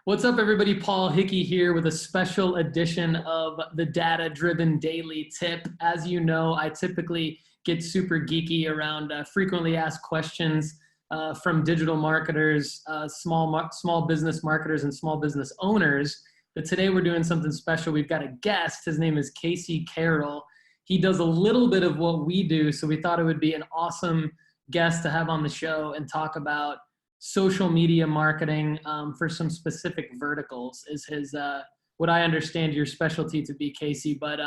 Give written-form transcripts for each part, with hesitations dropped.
What's up, everybody? Paul Hickey here with a special edition of the Data Driven Daily Tip. As you know, I typically get super geeky around frequently asked questions from digital marketers, small business marketers, and small business owners. But today we're doing something special. We've got a guest. His name is Carroll. He does a little bit of what we do, so we thought it would be an awesome guest to have on the show and talk about social media marketing for some specific verticals is his, what I understand your specialty to be, Casey. But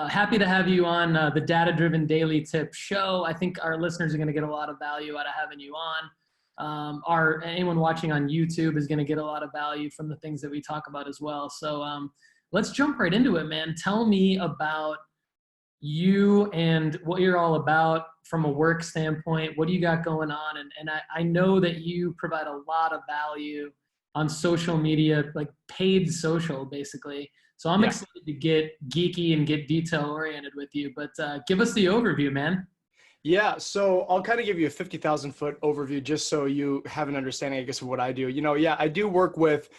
happy to have you on the Data Driven Daily Tip show. I think our listeners are going to get a lot of value out of having you on. Anyone watching on YouTube is going to get a lot of value from the things that we talk about as well. So let's jump right into it, man. Tell me about you and what you're all about from a work standpoint. What do you got going on? And I know that you provide a lot of value on social media, like paid social, basically. So I'm excited to get geeky and get detail oriented with you, but give us the overview, man. Yeah, so I'll kind of give you a 50,000 foot overview just so you have an understanding, I guess, of what I do. I do work with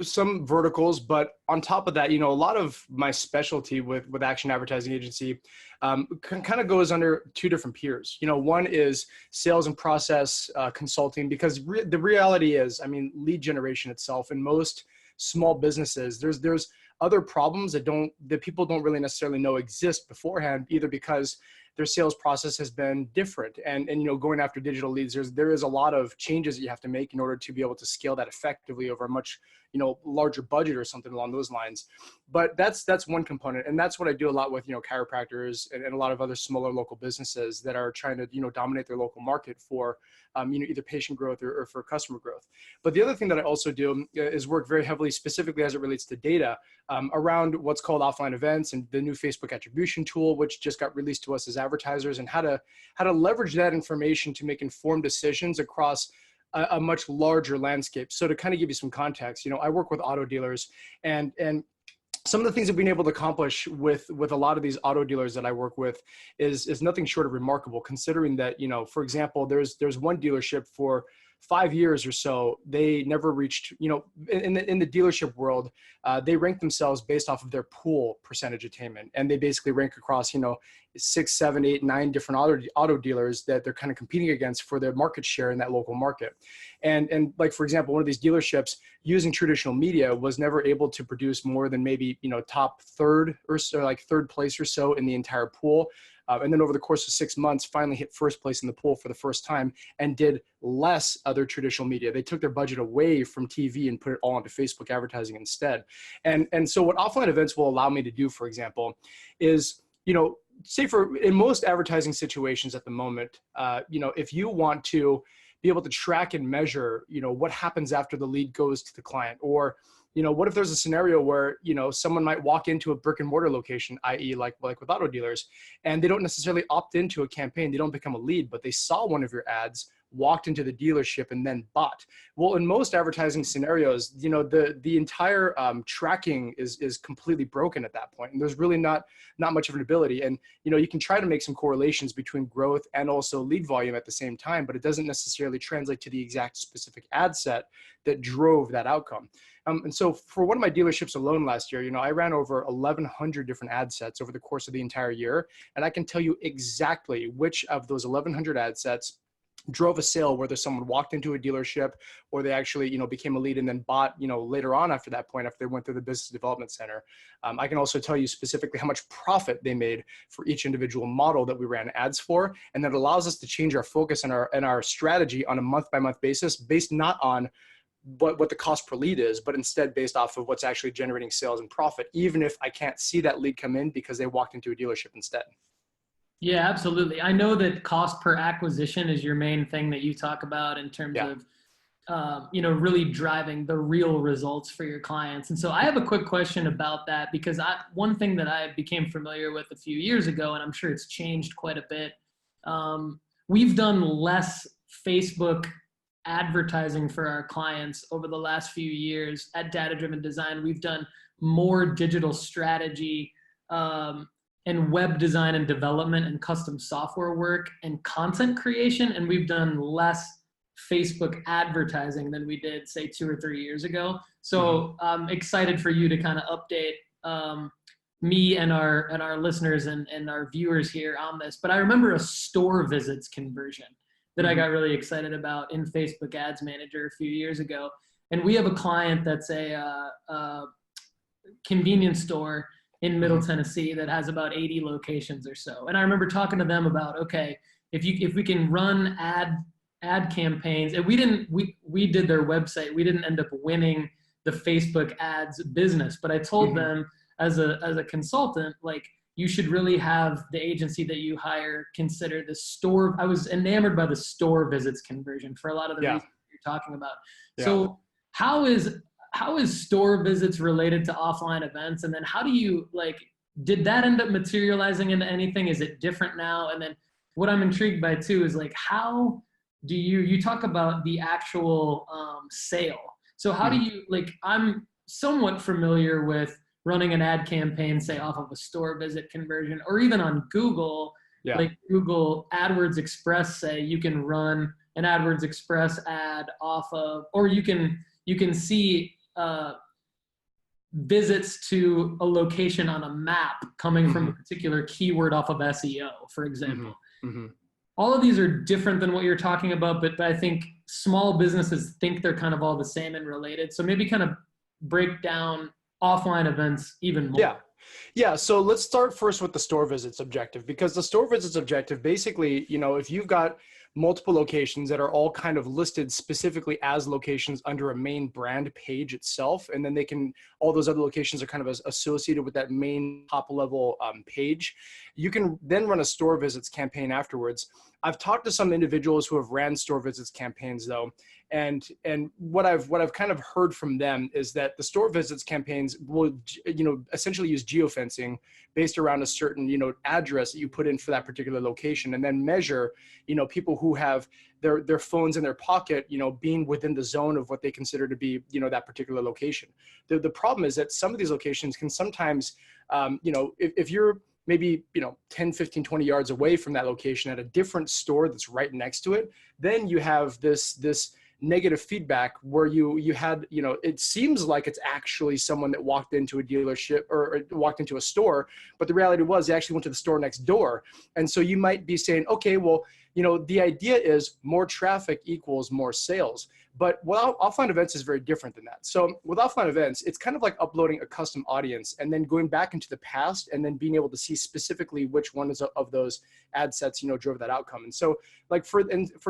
some verticals, but on top of that, a lot of my specialty with Action Advertising Agency kind of goes under two different peers. One is sales and process consulting, because the reality is, lead generation itself in most small businesses, there's other problems that people don't really necessarily know exist beforehand, either because their sales process has been different. And going after digital leads, there is a lot of changes that you have to make in order to be able to scale that effectively over a much, larger budget or something along those lines. But that's one component. And that's what I do a lot with, chiropractors and a lot of other smaller local businesses that are trying to, dominate their local market for, either patient growth or for customer growth. But the other thing that I also do is work very heavily, specifically as it relates to data, around what's called offline events and the new Facebook attribution tool, which just got released to us as advertisers, and how to leverage that information to make informed decisions across a much larger landscape. So to kind of give you some context, I work with auto dealers, and some of the things that we've been able to accomplish with a lot of these auto dealers that I work with is nothing short of remarkable, considering that, for example, there's one dealership for 5 years or so, they never reached, in the dealership world, they rank themselves based off of their pool percentage attainment. And they basically rank across, 6, 7, 8, 9 different auto dealers that they're kind of competing against for their market share in that local market. And like, for example, one of these dealerships using traditional media was never able to produce more than maybe, top third or so, like third place or so in the entire pool. And then over the course of 6 months, finally hit first place in the pool for the first time and did less other traditional media. They took their budget away from TV and put it all onto Facebook advertising instead. And so what offline events will allow me to do, for example, is, say in most advertising situations at the moment, if you want to be able to track and measure, what happens after the lead goes to the client, or what if there's a scenario where, someone might walk into a brick and mortar location, i.e. like with auto dealers, and they don't necessarily opt into a campaign. They don't become a lead, but they saw one of your ads, walked into the dealership, and then bought. Well, in most advertising scenarios, the entire tracking is completely broken at that point. And there's really not much of an ability. And, you can try to make some correlations between growth and also lead volume at the same time, but it doesn't necessarily translate to the exact specific ad set that drove that outcome. And so for one of my dealerships alone last year, I ran over 1,100 different ad sets over the course of the entire year. And I can tell you exactly which of those 1,100 ad sets drove a sale, whether someone walked into a dealership or they actually, became a lead and then bought, later on after that point, after they went through the business development center. I can also tell you specifically how much profit they made for each individual model that we ran ads for. And that allows us to change our focus and our strategy on a month by month basis, based not on what the cost per lead is, but instead based off of what's actually generating sales and profit, even if I can't see that lead come in because they walked into a dealership instead. Yeah, absolutely. I know that cost per acquisition is your main thing that you talk about in terms of, really driving the real results for your clients. And so I have a quick question about that, because one thing that I became familiar with a few years ago, and I'm sure it's changed quite a bit. We've done less Facebook advertising for our clients over the last few years at Data Driven Design. We've done more digital strategy, and web design and development and custom software work and content creation. And we've done less Facebook advertising than we did, say, 2 or 3 years ago. So I'm excited for you to kind of update me and our listeners and our viewers here on this. But I remember a store visits conversion that I got really excited about in Facebook Ads Manager a few years ago. And we have a client that's a convenience store in Middle Tennessee that has about 80 locations or so. And I remember talking to them about, okay, if we can run ad campaigns, and we did their website. We didn't end up winning the Facebook ads business, but I told them as a consultant, like, you should really have the agency that you hire consider the store. I was enamored by the store visits conversion for a lot of the reasons you're talking about. So how is store visits related to offline events? And then how do you, like, did that end up materializing into anything? Is it different now? And then what I'm intrigued by too is, like, how do you talk about the actual sale. So how do you, like, I'm somewhat familiar with running an ad campaign, say off of a store visit conversion, or even on Google, like Google AdWords Express, say you can run an AdWords Express ad off of, or you can see visits to a location on a map coming from a particular keyword off of SEO, for example. All of these are different than what you're talking about, but I think small businesses think they're kind of all the same and related. So maybe kind of break down offline events even more. Yeah. So let's start first with the store visits objective, because the store visits objective, basically, you know, if you've got multiple locations that are all kind of listed specifically as locations under a main brand page itself, and then all those other locations are kind of associated with that main top level page, you can then run a store visits campaign afterwards. I've talked to some individuals who have ran store visits campaigns though, and what I've kind of heard from them is that the store visits campaigns will, you know, essentially use geofencing based around a certain, you know, address that you put in for that particular location, and then measure, you know, people who have their phones in their pocket, you know, being within the zone of what they consider to be, you know, that particular location. The problem is that some of these locations can sometimes, you know, if you're maybe, you know, 10, 15, 20 yards away from that location at a different store that's right next to it, then you have this negative feedback where you had, you know, it seems like it's actually someone that walked into a dealership or walked into a store, but the reality was they actually went to the store next door. And so you might be saying, okay, well, you know, the idea is more traffic equals more sales. But offline events is very different than that. So with offline events, it's kind of like uploading a custom audience and then going back into the past and then being able to see specifically which one of those ad sets, you know, drove that outcome. And so, like, for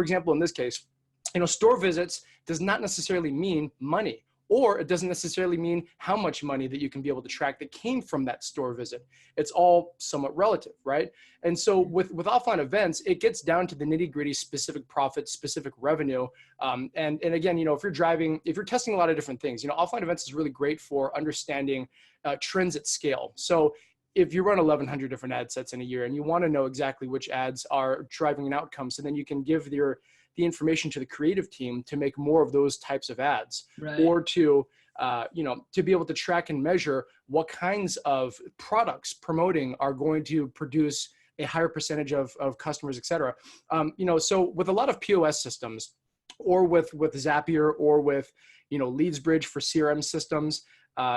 example, in this case, you know, store visits does not necessarily mean money, or it doesn't necessarily mean how much money that you can be able to track that came from that store visit. It's all somewhat relative, right? And so with offline events, it gets down to the nitty gritty, specific profit, specific revenue. And again, you know, if you're testing a lot of different things, you know, offline events is really great for understanding trends at scale. So if you run 1,100 different ad sets in a year and you want to know exactly which ads are driving an outcome, so then you can give the information to the creative team to make more of those types of ads, or to, you know, to be able to track and measure what kinds of products promoting are going to produce a higher percentage of customers, et cetera. You know, so with a lot of POS systems, or with Zapier, or with, you know, LeadsBridge for CRM systems,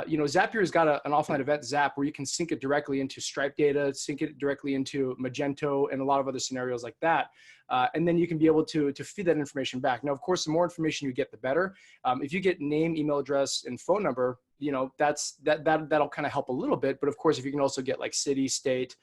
you know, Zapier's got an offline event Zap where you can sync it directly into Stripe data, sync it directly into Magento, and a lot of other scenarios like that. And then you can be able to feed that information back. Now, of course, the more information you get, the better. If you get name, email address, and phone number, you know, that'll kind of help a little bit. But of course, if you can also get like city, state,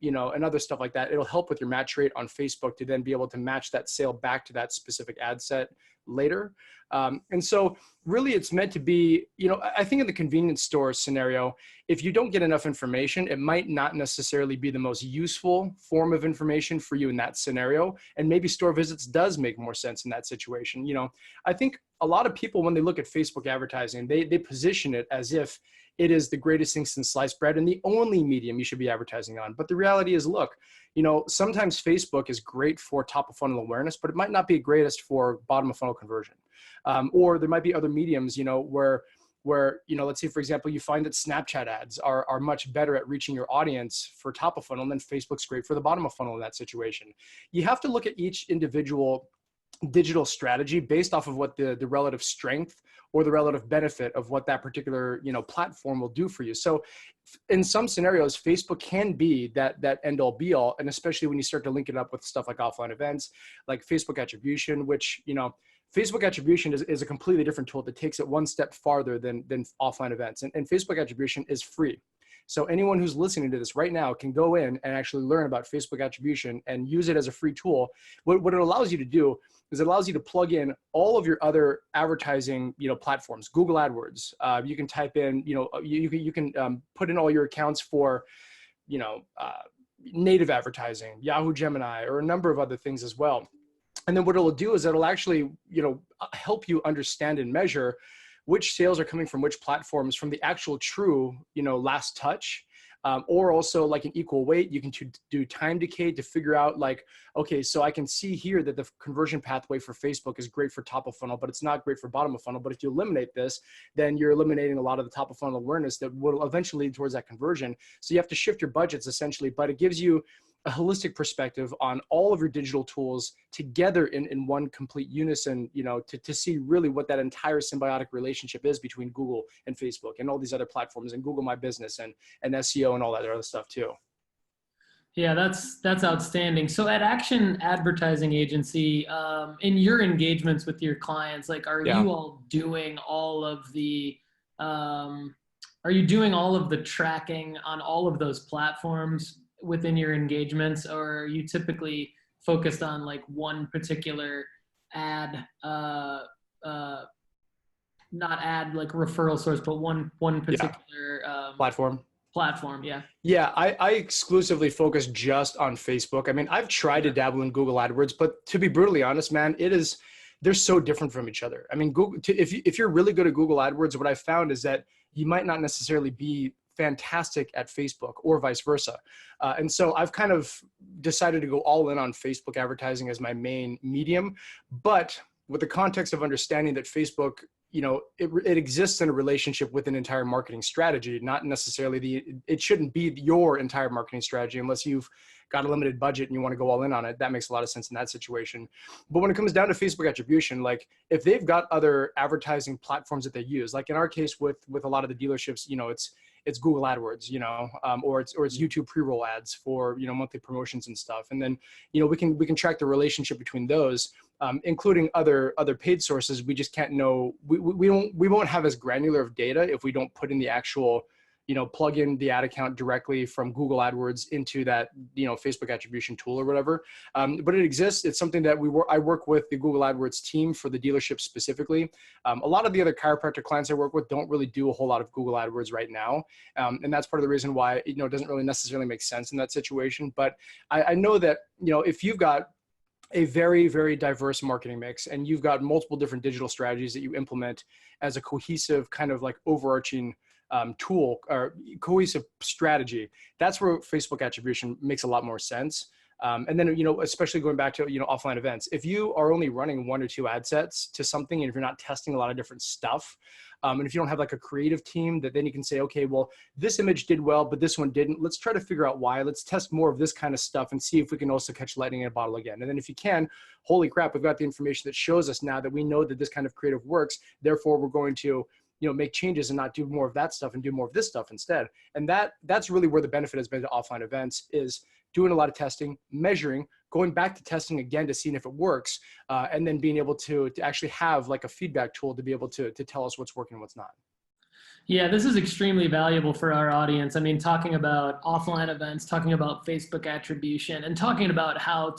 you know, and other stuff like that, it'll help with your match rate on Facebook to then be able to match that sale back to that specific ad set later. And so really it's meant to be, you know, I think in the convenience store scenario, if you don't get enough information, it might not necessarily be the most useful form of information for you in that scenario. And maybe store visits does make more sense in that situation. You know, I think a lot of people, when they look at Facebook advertising, they position it as if it is the greatest thing since sliced bread and the only medium you should be advertising on. But the reality is, look, you know, sometimes Facebook is great for top of funnel awareness, but it might not be greatest for bottom of funnel conversion. Or there might be other mediums, you know, where, you know, let's say, for example, you find that Snapchat ads are much better at reaching your audience for top of funnel, and then Facebook's great for the bottom of funnel in that situation. You have to look at each individual digital strategy based off of what the relative strength or the relative benefit of what that particular, platform will do for you. So in some scenarios, Facebook can be that end all be all. And especially when you start to link it up with stuff like offline events, like Facebook attribution, which, Facebook attribution is a completely different tool that takes it one step farther than offline events. And Facebook attribution is free. So anyone who's listening to this right now can go in and actually learn about Facebook attribution and use it as a free tool. What it allows you to do is it allows you to plug in all of your other advertising, platforms, Google AdWords. You can type in, you can put in all your accounts for, native advertising, Yahoo Gemini, or a number of other things as well. And then what it'll do is it'll actually, help you understand and measure which sales are coming from which platforms from the actual true, last touch, or also like an equal weight. You can do time decay to figure out like, okay, so I can see here that the conversion pathway for Facebook is great for top of funnel, but it's not great for bottom of funnel. But if you eliminate this, then you're eliminating a lot of the top of funnel awareness that will eventually lead towards that conversion. So you have to shift your budgets essentially, but it gives you a holistic perspective on all of your digital tools together in one complete unison, to see really what that entire symbiotic relationship is between Google and Facebook and all these other platforms and Google My Business and SEO and all that other stuff too. Yeah, that's outstanding. So at Action Advertising Agency, in your engagements with your clients, like, are you all doing all of the, are you doing all of the tracking on all of those platforms within your engagements, or are you typically focused on like one particular ad, not ad like referral source, but one particular platform? Yeah, I exclusively focus just on Facebook. I mean, I've tried to dabble in Google AdWords, but to be brutally honest, man, they're so different from each other. I mean, if you're really good at Google AdWords, what I found is that you might not necessarily be fantastic at Facebook or vice versa. And so I've kind of decided to go all in on Facebook advertising as my main medium, but with the context of understanding that Facebook, it exists in a relationship with an entire marketing strategy, not necessarily it shouldn't be your entire marketing strategy unless you've got a limited budget and you want to go all in on it. That makes a lot of sense in that situation. But when it comes down to Facebook attribution, like if they've got other advertising platforms that they use, like in our case with a lot of the dealerships, it's Google AdWords, or it's YouTube pre-roll ads for, monthly promotions and stuff. And then, we can track the relationship between those, including other paid sources. We just can't know, we won't have as granular of data if we don't put in the actual, plug in the ad account directly from Google AdWords into that, Facebook attribution tool or whatever. But it exists. It's something that I work with the Google AdWords team for the dealership specifically. A lot of the other chiropractor clients I work with don't really do a whole lot of Google AdWords right now. And that's part of the reason why, it doesn't really necessarily make sense in that situation. But I know that, if you've got a very, very diverse marketing mix and you've got multiple different digital strategies that you implement as a cohesive kind of like overarching tool or cohesive strategy, that's where Facebook attribution makes a lot more sense. And then, especially going back to, offline events, if you are only running one or two ad sets to something, and if you're not testing a lot of different stuff, and if you don't have like a creative team that then you can say, okay, well, this image did well, but this one didn't. Let's try to figure out why. Let's test more of this kind of stuff and see if we can also catch lightning in a bottle again. And then if you can, holy crap, we've got the information that shows us now that we know that this kind of creative works. Therefore, we're going to make changes and not do more of that stuff and do more of this stuff instead. And that's really where the benefit has been to offline events, is doing a lot of testing, measuring, going back to testing again to seeing if it works, and then being able to actually have like a feedback tool to be able to tell us what's working and what's not. Yeah, this is extremely valuable for our audience. I mean, talking about offline events, talking about Facebook attribution, and talking about how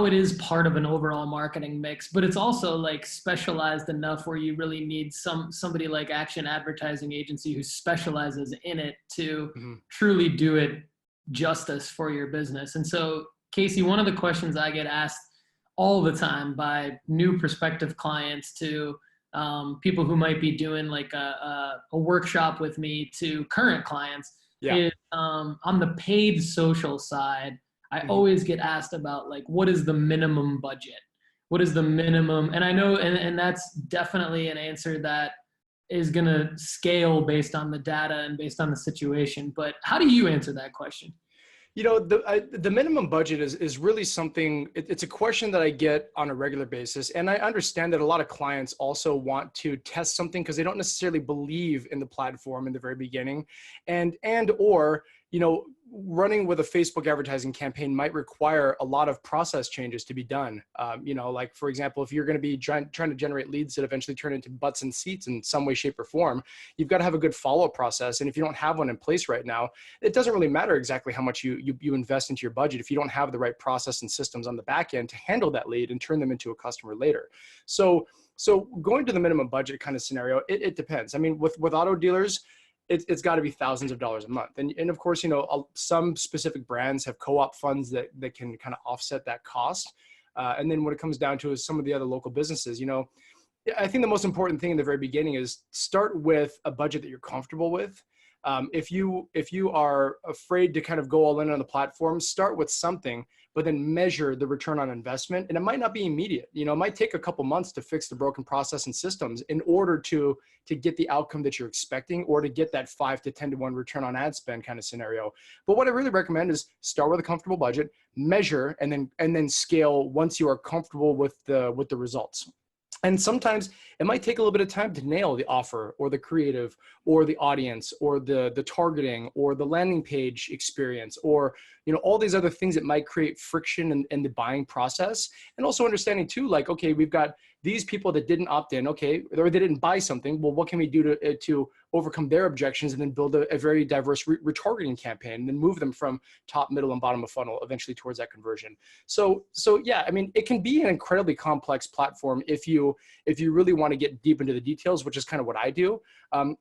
it is part of an overall marketing mix, but it's also like specialized enough where you really need somebody like Action Advertising Agency who specializes in it to truly do it justice for your business. And so, Casey, one of the questions I get asked all the time by new prospective clients to people who might be doing like a workshop with me to current clients is on the paid social side. I always get asked about like, what is the minimum budget? What is the minimum? And I know, and that's definitely an answer that is going to scale based on the data and based on the situation. But how do you answer that question? The minimum budget is really something. It's a question that I get on a regular basis, and I understand that a lot of clients also want to test something because they don't necessarily believe in the platform in the very beginning, and or running with a Facebook advertising campaign might require a lot of process changes to be done. Like for example, if you're going to be trying to generate leads that eventually turn into butts and seats in some way, shape, or form, you've got to have a good follow-up process. And if you don't have one in place right now, it doesn't really matter exactly how much you invest into your budget if you don't have the right process and systems on the back end to handle that lead and turn them into a customer later. So going to the minimum budget kind of scenario, it depends. I mean, with auto dealers, it's got to be thousands of dollars a month. And of course, some specific brands have co-op funds that can kind of offset that cost. And then when it comes down to is some of the other local businesses, I think the most important thing in the very beginning is start with a budget that you're comfortable with. If you are afraid to kind of go all in on the platform, start with something, but then measure the return on investment. And it might not be immediate. It might take a couple months to fix the broken process and systems in order to get the outcome that you're expecting, or to get that 5 to 10 to 1 return on ad spend kind of scenario. But what I really recommend is start with a comfortable budget, measure, and then scale once you are comfortable with the results. And sometimes it might take a little bit of time to nail the offer or the creative or the audience or the targeting or the landing page experience, or all these other things that might create friction in the buying process. And also understanding too, like, okay, we've got these people that didn't opt in, okay, or they didn't buy something. Well, what can we do to overcome their objections, and then build a very diverse retargeting campaign, and then move them from top, middle, and bottom of funnel eventually towards that conversion. So yeah, I mean, it can be an incredibly complex platform if you really want to get deep into the details, which is kind of what I do.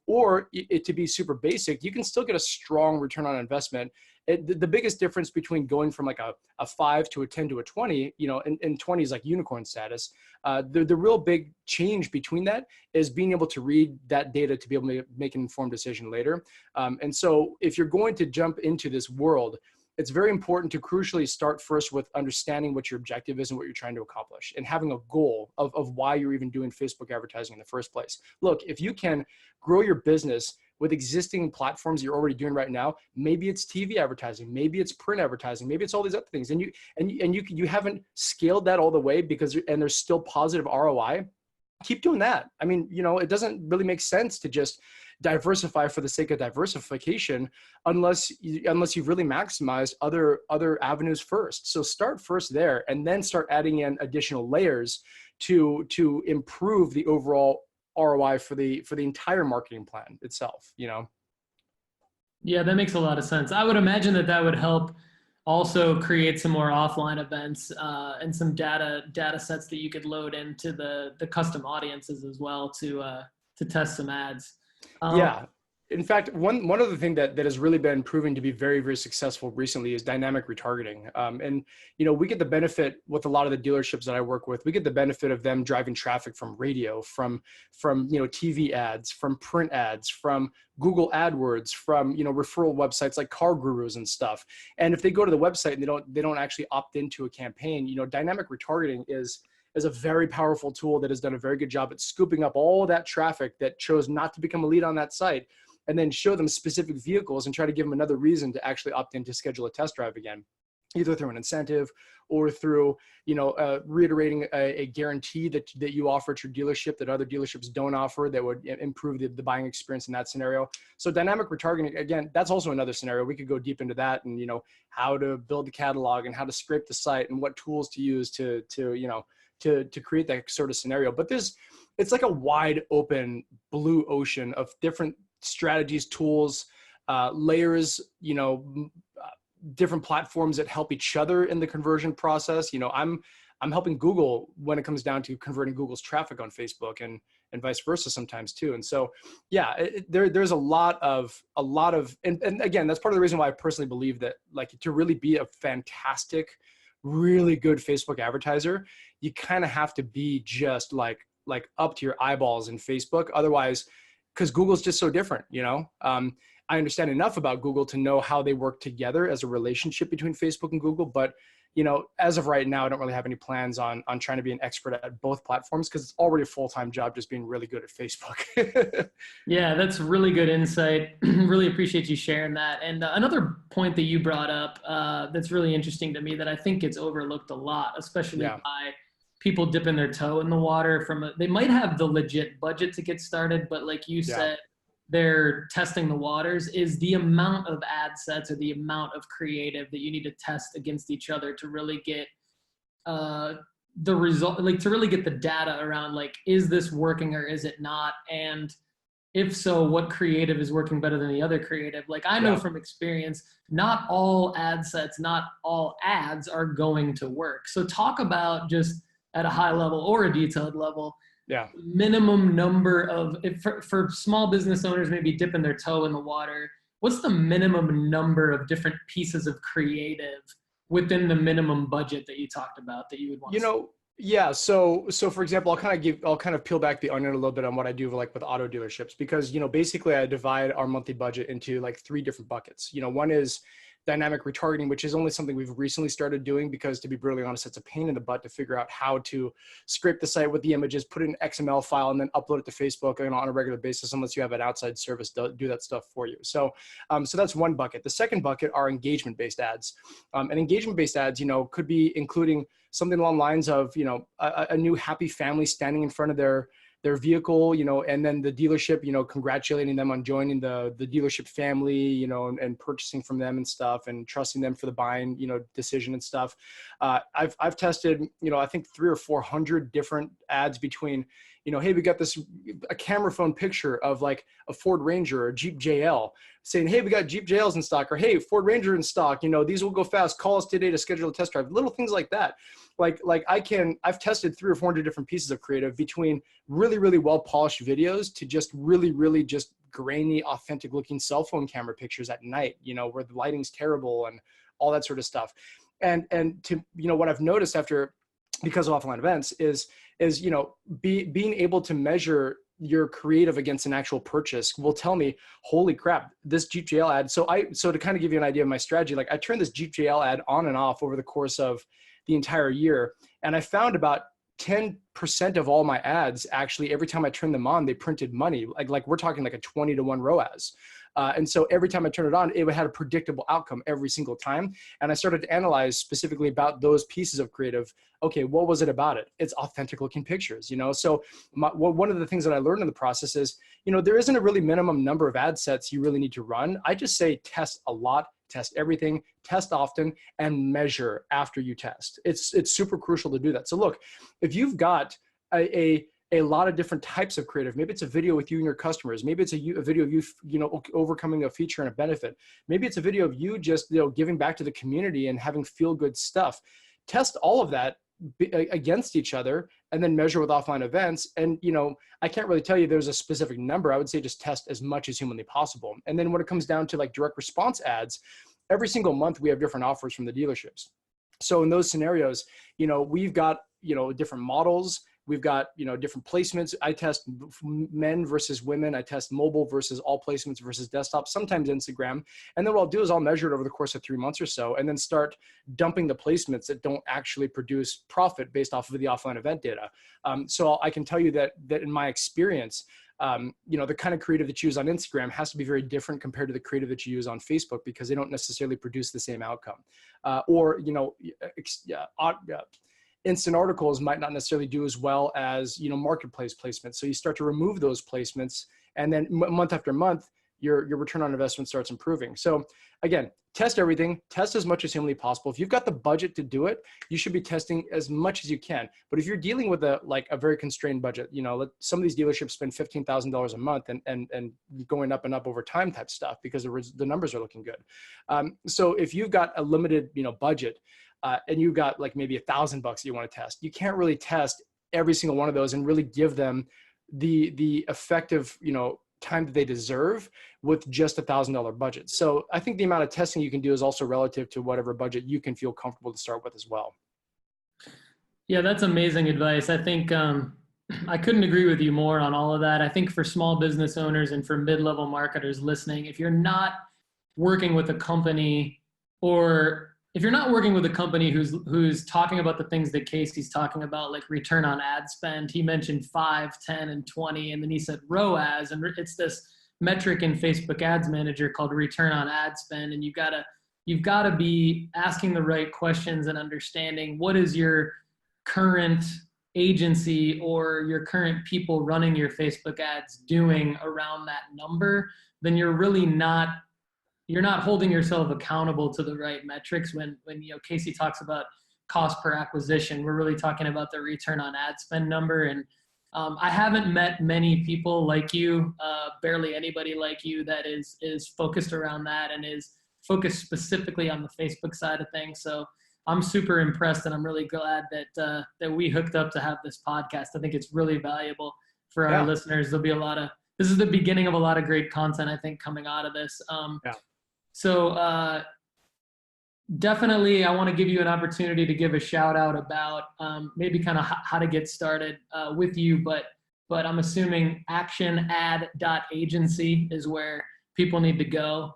Or it to be super basic, you can still get a strong return on investment. The biggest difference between going from like a 5 to a 10 to a 20, and 20 is like unicorn status. The real big change between that is being able to read that data to be able to make an informed decision later. And so if you're going to jump into this world, it's very important to crucially start first with understanding what your objective is and what you're trying to accomplish, and having a goal of why you're even doing Facebook advertising in the first place. Look, if you can grow your business with existing platforms you're already doing right now, maybe it's TV advertising, maybe it's print advertising, maybe it's all these other things, and you haven't scaled that all the way and there's still positive ROI, keep doing that. I mean, it doesn't really make sense to just diversify for the sake of diversification unless you've really maximized other avenues first. So start first there, and then start adding in additional layers to improve the overall ROI for the entire marketing plan itself. Yeah, that makes a lot of sense. I would imagine that would help also create some more offline events and some data sets that you could load into the custom audiences as well to test some ads. Yeah. In fact, one other thing that has really been proven to be very, very successful recently is dynamic retargeting. And we get the benefit with a lot of the dealerships that I work with. We get the benefit of them driving traffic from radio, from TV ads, from print ads, from Google AdWords, from referral websites like Car Gurus and stuff. And if they go to the website and they don't actually opt into a campaign, dynamic retargeting is a very powerful tool that has done a very good job at scooping up all that traffic that chose not to become a lead on that site, and then show them specific vehicles and try to give them another reason to actually opt in to schedule a test drive again, either through an incentive or through, reiterating a guarantee that you offer at your dealership that other dealerships don't offer, that would improve the buying experience in that scenario. So dynamic retargeting, again, that's also another scenario. We could go deep into that, and, how to build the catalog and how to scrape the site and what tools to use to create that sort of scenario. But it's like a wide open blue ocean of different strategies, tools, layers, different platforms that help each other in the conversion process. I'm helping Google when it comes down to converting Google's traffic on Facebook, and vice versa sometimes too. And so, yeah, there's a lot of, and again, that's part of the reason why I personally believe that, like, to really be a fantastic, really good Facebook advertiser, you kind of have to be just like up to your eyeballs in Facebook. Otherwise, because Google's just so different, I understand enough about Google to know how they work together as a relationship between Facebook and Google, but as of right now, I don't really have any plans on trying to be an expert at both platforms because it's already a full-time job just being really good at Facebook. Yeah, that's really good insight. Really appreciate you sharing that. And another point that you brought up that's really interesting to me that I think gets overlooked a lot, especially Yeah. by people dipping their toe in the water they might have the legit budget to get started, but like you Yeah. said, they're testing the waters, is the amount of ad sets or the amount of creative that you need to test against each other to really get the result, like to really get the data around like, is this working or is it not? And if so, what creative is working better than the other creative? Like I know Yeah. from experience, not all ad sets, not all ads are going to work. So talk about just at a high level or a detailed level, Yeah. minimum number of, if for small business owners maybe dipping their toe in the water, what's the minimum number of different pieces of creative within the minimum budget that you talked about that you would want to see? Yeah. So for example, I'll kind of peel back the onion a little bit on what I do like with auto dealerships, because, basically I divide our monthly budget into like three different buckets. One is dynamic retargeting, which is only something we've recently started doing because, to be brutally honest, it's a pain in the butt to figure out how to scrape the site with the images, put it in an XML file, and then upload it to Facebook on a regular basis, unless you have an outside service do that stuff for you. So that's one bucket. The second bucket are engagement-based ads. And engagement-based ads, could be including something along the lines of, a new happy family standing in front of their vehicle, and then the dealership, congratulating them on joining the dealership family, and purchasing from them and stuff, and trusting them for the buying, decision and stuff. I've tested, I think 300 or 400 different ads between, hey, we got a camera phone picture of like a Ford Ranger or a Jeep JL, saying, hey, we got Jeep JLs in stock, or hey, Ford Ranger in stock, these will go fast, call us today to schedule a test drive, little things like that. I've tested 300 or 400 different pieces of creative, between really, really well polished videos to just really, really just grainy, authentic looking cell phone camera pictures at night, where the lighting's terrible and all that sort of stuff. And to, what I've noticed because of offline events is being able to measure your creative against an actual purchase will tell me, holy crap, this Jeep JL ad. So to kind of give you an idea of my strategy, like I turned this Jeep JL ad on and off over the course of the entire year. And I found about 10% of all my ads, actually, every time I turned them on, they printed money. Like we're talking like a 20 to 1 ROAS. And so every time I turned it on, it had a predictable outcome every single time. And I started to analyze specifically about those pieces of creative. Okay, what was it about it? It's authentic looking pictures, So one of the things that I learned in the process is, there isn't a really minimum number of ad sets you really need to run. I just say test a lot, test everything, test often, and measure after you test. It's super crucial to do that. So look, if you've got a lot of different types of creative, maybe it's a video with you and your customers, maybe it's a video of you, overcoming a feature and a benefit. Maybe it's a video of you just, giving back to the community and having feel good stuff. Test all of that against each other and then measure with offline events. And, I can't really tell you there's a specific number. I would say just test as much as humanly possible. And then when it comes down to like direct response ads, every single month we have different offers from the dealerships. So in those scenarios, we've got, different models. We've got, different placements. I test men versus women. I test mobile versus all placements versus desktop, sometimes Instagram. And then what I'll do is I'll measure it over the course of 3 months or so, and then start dumping the placements that don't actually produce profit based off of the offline event data. So I can tell you that in my experience, the kind of creative that you use on Instagram has to be very different compared to the creative that you use on Facebook, because they don't necessarily produce the same outcome. Instant articles might not necessarily do as well as, marketplace placements. So you start to remove those placements, and then month after month, your return on investment starts improving. So again, test everything, test as much as humanly possible. If you've got the budget to do it, you should be testing as much as you can. But if you're dealing with a very constrained budget, some of these dealerships spend $15,000 a month and going up and up over time type stuff, because the numbers are looking good. So if you've got a limited, budget, and you've got like maybe $1,000 that you want to test, you can't really test every single one of those and really give them the effective, time that they deserve with just $1,000 budget. So I think the amount of testing you can do is also relative to whatever budget you can feel comfortable to start with as well. Yeah, that's amazing advice. I think I couldn't agree with you more on all of that. I think for small business owners and for mid-level marketers listening, if you're not working with a company or if you're not working with a company who's talking about the things that Casey's talking about, like return on ad spend, he mentioned 5, 10, and 20, and then he said ROAS, and it's this metric in Facebook Ads Manager called return on ad spend, and you've gotta be asking the right questions and understanding what is your current agency or your current people running your Facebook ads doing around that number. Then you're not holding yourself accountable to the right metrics. When Casey talks about cost per acquisition, we're really talking about the return on ad spend number. And I haven't met many people like you, barely anybody like you that is focused around that and is focused specifically on the Facebook side of things. So I'm super impressed, and I'm really glad that we hooked up to have this podcast. I think it's really valuable for our listeners. There'll be this is the beginning of a lot of great content, I think, coming out of this. So definitely I want to give you an opportunity to give a shout out about maybe kind of how to get started with you, but I'm assuming actionad.agency is where people need to go.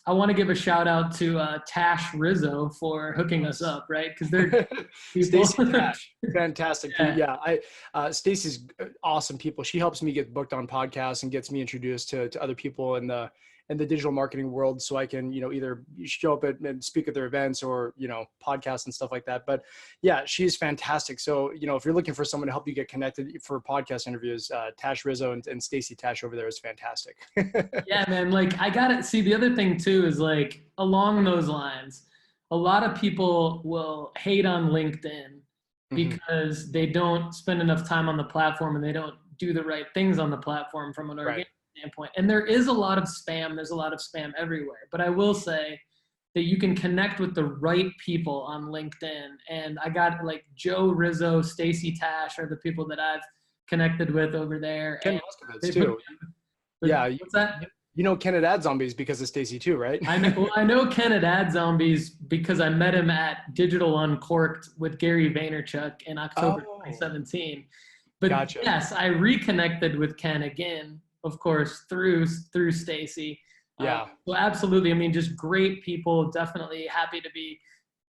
I want to give a shout out to Tash Rizzo for hooking us up, right? Because they're Stacy Tash, fantastic. Yeah, Stacy's awesome people. She helps me get booked on podcasts and gets me introduced to other people in the digital marketing world, so I can, either show up and speak at their events or, podcasts and stuff like that. But yeah, she's fantastic. So, if you're looking for someone to help you get connected for podcast interviews, Tash Rizzo and Stacy Tash over there is fantastic. Yeah, man. Like, I got to see, the other thing too is, like, along those lines, a lot of people will hate on LinkedIn because they don't spend enough time on the platform and they don't do the right things on the platform from an organic standpoint. And there is a lot of spam. There's a lot of spam everywhere. But I will say that you can connect with the right people on LinkedIn. And I got, like, Joe Rizzo, Stacy Tash are the people that I've connected with over there. Ken Moskovitz too. What's that? Ken at Ad Zombies because of Stacy too, right? I know Ken at Ad Zombies because I met him at Digital Uncorked with Gary Vaynerchuk in October 2017. But yes, I reconnected with Ken again, of course, through Stacy. Yeah. So absolutely. I mean, just great people. Definitely happy to be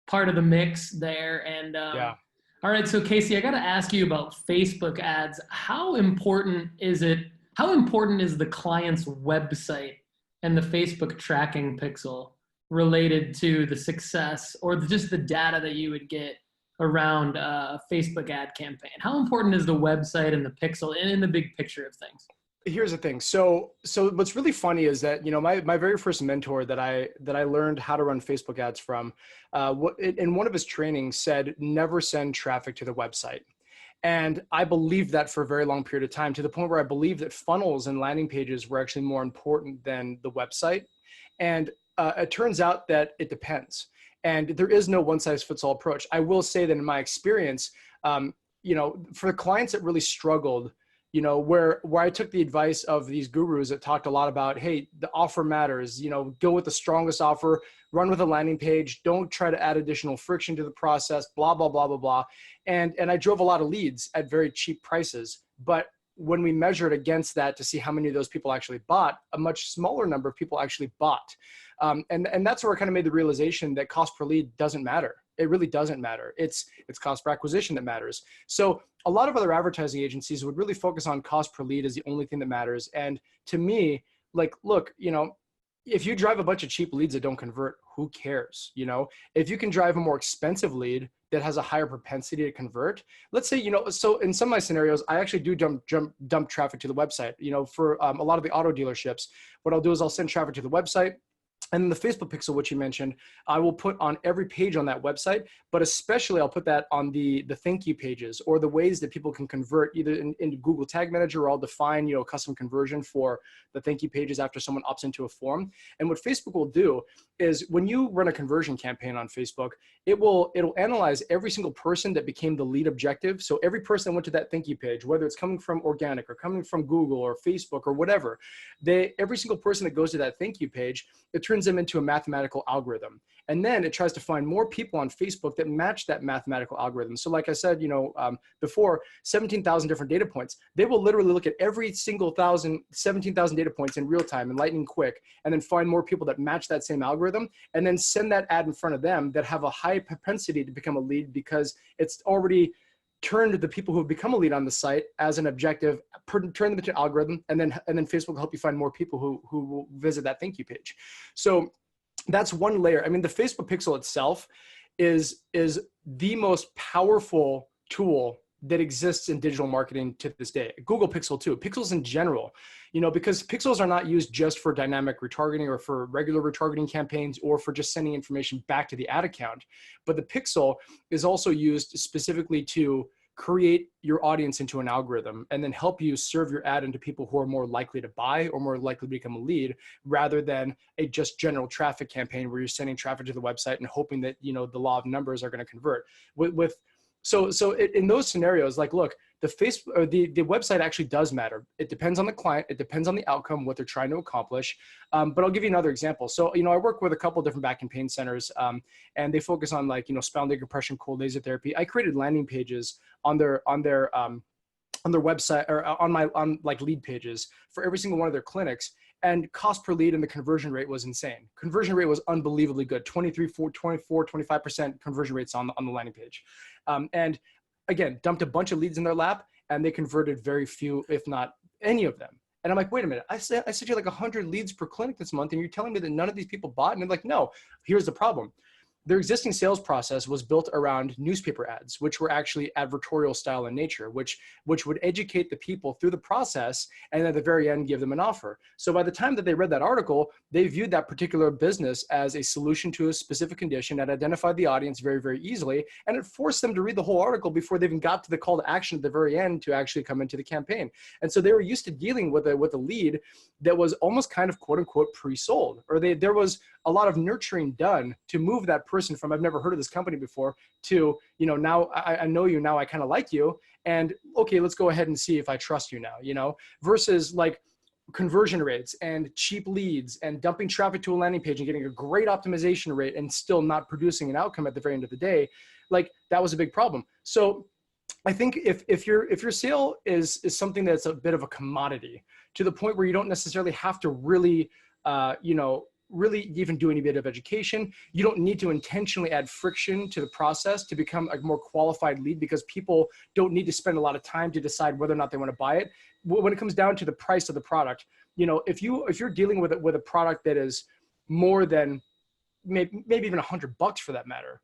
part of the mix there. And all right. So Casey, I got to ask you about Facebook ads. How important is the client's website and the Facebook tracking pixel related to the success or just the data that you would get around a Facebook ad campaign? How important is the website and the pixel in the big picture of things? Here's the thing. So what's really funny is that, my very first mentor that I learned how to run Facebook ads from, in one of his trainings said, never send traffic to the website. And I believed that for a very long period of time, to the point where I believed that funnels and landing pages were actually more important than the website. And it turns out that it depends. And there is no one size fits all approach. I will say that in my experience, for the clients that really struggled, where I took the advice of these gurus that talked a lot about, hey, the offer matters, go with the strongest offer, run with a landing page, don't try to add additional friction to the process, blah, blah, blah, blah, blah. And I drove a lot of leads at very cheap prices. But when we measured against that to see how many of those people actually bought, a much smaller number of people actually bought. And that's where I kind of made the realization that cost per lead doesn't matter. It really doesn't matter. It's cost per acquisition that matters. So a lot of other advertising agencies would really focus on cost per lead as the only thing that matters. And to me, like, look, if you drive a bunch of cheap leads that don't convert, who cares? If you can drive a more expensive lead that has a higher propensity to convert, let's say, so in some of my scenarios, I actually do dump traffic to the website. For a lot of the auto dealerships, what I'll do is I'll send traffic to the website. And the Facebook pixel, which you mentioned, I will put on every page on that website, but especially I'll put that on the thank you pages or the ways that people can convert either into Google Tag Manager, or I'll define, custom conversion for the thank you pages after someone opts into a form. And what Facebook will do is when you run a conversion campaign on Facebook, it'll analyze every single person that became the lead objective. So every person that went to that thank you page, whether it's coming from organic or coming from Google or Facebook or whatever, every single person that goes to that thank you page, it turns turns them into a mathematical algorithm. And then it tries to find more people on Facebook that match that mathematical algorithm. So like I said, before, 17,000 different data points. They will literally look at every single 17,000 data points in real time and lightning quick, and then find more people that match that same algorithm, and then send that ad in front of them that have a high propensity to become a lead, because it's already turned the people who have become a lead on the site as an objective, turn them into an algorithm, and then Facebook will help you find more people who will visit that thank you page. So that's one layer. I mean, the Facebook pixel itself is the most powerful tool that exists in digital marketing to this day. Google Pixel too, pixels in general, because pixels are not used just for dynamic retargeting or for regular retargeting campaigns or for just sending information back to the ad account. But the pixel is also used specifically to create your audience into an algorithm and then help you serve your ad into people who are more likely to buy or more likely to become a lead, rather than a just general traffic campaign where you're sending traffic to the website and hoping that, the law of numbers are going to convert. So in those scenarios, like, look, the Facebook or the website actually does matter. It depends on the client. It depends on the outcome, what they're trying to accomplish. But I'll give you another example. So, I work with a couple of different back and pain centers, and they focus on spinal decompression, cold laser therapy. I created landing pages on their website, or on lead pages for every single one of their clinics. And cost per lead and the conversion rate was insane. Conversion rate was unbelievably good. 25% conversion rates on the landing page. And again, dumped a bunch of leads in their lap, and they converted very few, if not any of them. And I'm like, wait a minute, I sent you like 100 leads per clinic this month, and you're telling me that none of these people bought? And they're like, no, here's the problem. Their existing sales process was built around newspaper ads, which were actually advertorial style in nature, which would educate the people through the process, and at the very end give them an offer. So by the time that they read that article, they viewed that particular business as a solution to a specific condition that identified the audience very, very easily, and it forced them to read the whole article before they even got to the call to action at the very end to actually come into the campaign. And so they were used to dealing with a lead that was almost kind of quote unquote pre-sold, or there was a lot of nurturing done to move that person from, I've never heard of this company before, to, now I know you, now I kind of like you, and okay, let's go ahead and see if I trust you now, versus like conversion rates and cheap leads and dumping traffic to a landing page and getting a great optimization rate and still not producing an outcome at the very end of the day. Like, that was a big problem. So I think if your sale is something that's a bit of a commodity, to the point where you don't necessarily have to really, really even do any bit of education. You don't need to intentionally add friction to the process to become a more qualified lead, because people don't need to spend a lot of time to decide whether or not they want to buy it. When it comes down to the price of the product, if you're dealing with a product that is more than maybe even $100 for that matter,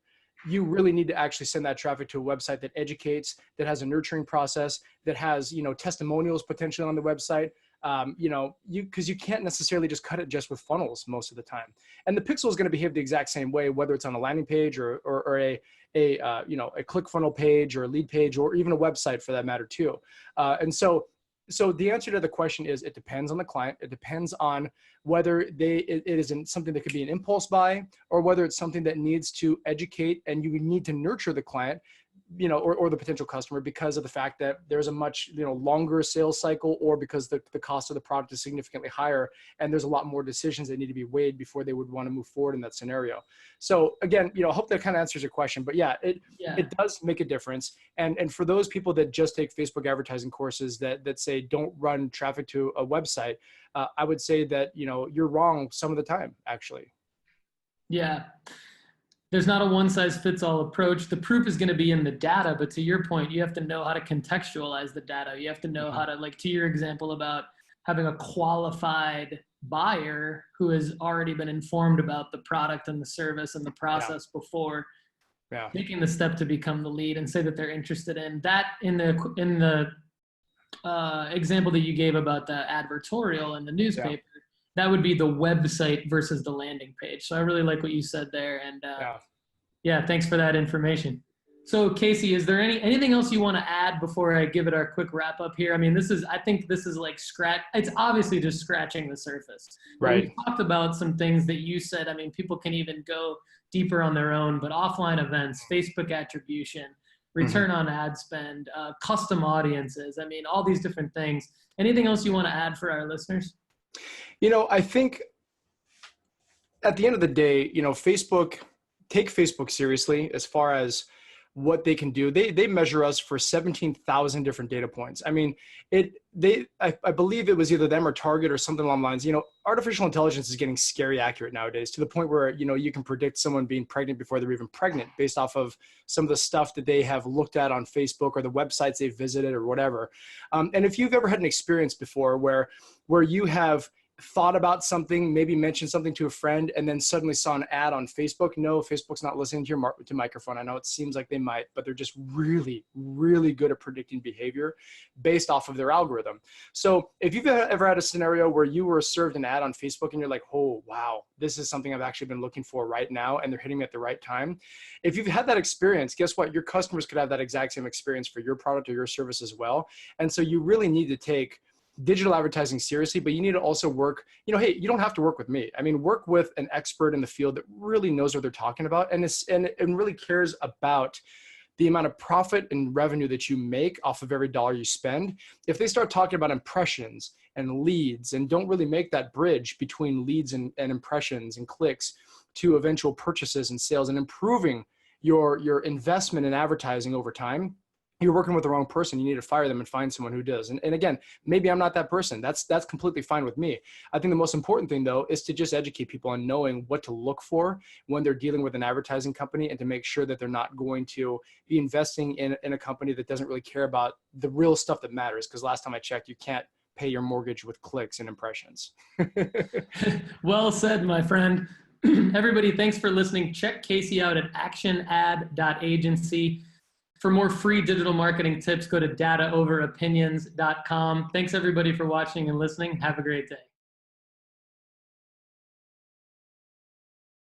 you really need to actually send that traffic to a website that educates, that has a nurturing process, that has, testimonials potentially on the website. Because you can't necessarily just cut it just with funnels most of the time. And the pixel is going to behave the exact same way, whether it's on a landing page or a click funnel page or a lead page, or even a website for that matter too. And so the answer to the question is, it depends on the client. It depends on whether it isn't something that could be an impulse buy, or whether it's something that needs to educate and you need to nurture the client, or the potential customer, because of the fact that there's a much, longer sales cycle, or because the cost of the product is significantly higher, and there's a lot more decisions that need to be weighed before they would want to move forward in that scenario. So again, I hope that kind of answers your question, but yeah, it does make a difference. And for those people that just take Facebook advertising courses that say, don't run traffic to a website, I would say that, you're wrong some of the time, actually. Yeah. There's not a one-size-fits-all approach. The proof is going to be in the data, but to your point, you have to know how to contextualize the data. You have to know how to, like, to your example about having a qualified buyer who has already been informed about the product and the service and the process before taking the step to become the lead and say that they're interested in that. In the example that you gave about the advertorial in the newspaper, that would be the website versus the landing page. So I really like what you said there. And thanks for that information. So Casey, is there anything else you want to add before I give it our quick wrap up here? I mean, I think this is like it's obviously just scratching the surface. Right. We talked about some things that you said. I mean, people can even go deeper on their own, but offline events, Facebook attribution, return on ad spend, custom audiences. I mean, all these different things. Anything else you want to add for our listeners? I think At the end of the day, take Facebook seriously as far as what they can do. They measure us for 17,000 different data points. I mean, I believe it was either them or Target or something along the lines. Artificial intelligence is getting scary accurate nowadays, to the point where, you can predict someone being pregnant before they're even pregnant based off of some of the stuff that they have looked at on Facebook or the websites they've visited or whatever. And if you've ever had an experience before where you have thought about something, maybe mentioned something to a friend, and then suddenly saw an ad on Facebook. No, Facebook's not listening to your microphone. I know it seems like they might, but they're just really, really good at predicting behavior based off of their algorithm. So if you've ever had a scenario where you were served an ad on Facebook and you're like, oh, wow, this is something I've actually been looking for right now, and they're hitting me at the right time. If you've had that experience, guess what? Your customers could have that exact same experience for your product or your service as well. And so you really need to take digital advertising seriously, but you need to also work, hey, you don't have to work with me. I mean, work with an expert in the field that really knows what they're talking about and really cares about the amount of profit and revenue that you make off of every dollar you spend. If they start talking about impressions and leads and don't really make that bridge between leads and impressions and clicks to eventual purchases and sales and improving your investment in advertising over time, you're working with the wrong person. You need to fire them and find someone who does. And again, maybe I'm not that person. That's completely fine with me. I think the most important thing, though, is to just educate people on knowing what to look for when they're dealing with an advertising company, and to make sure that they're not going to be investing in a company that doesn't really care about the real stuff that matters. Because last time I checked, you can't pay your mortgage with clicks and impressions. Well said, my friend. Everybody, thanks for listening. Check Casey out at actionad.agency. For more free digital marketing tips, go to dataoveropinions.com. Thanks everybody for watching and listening. Have a great day.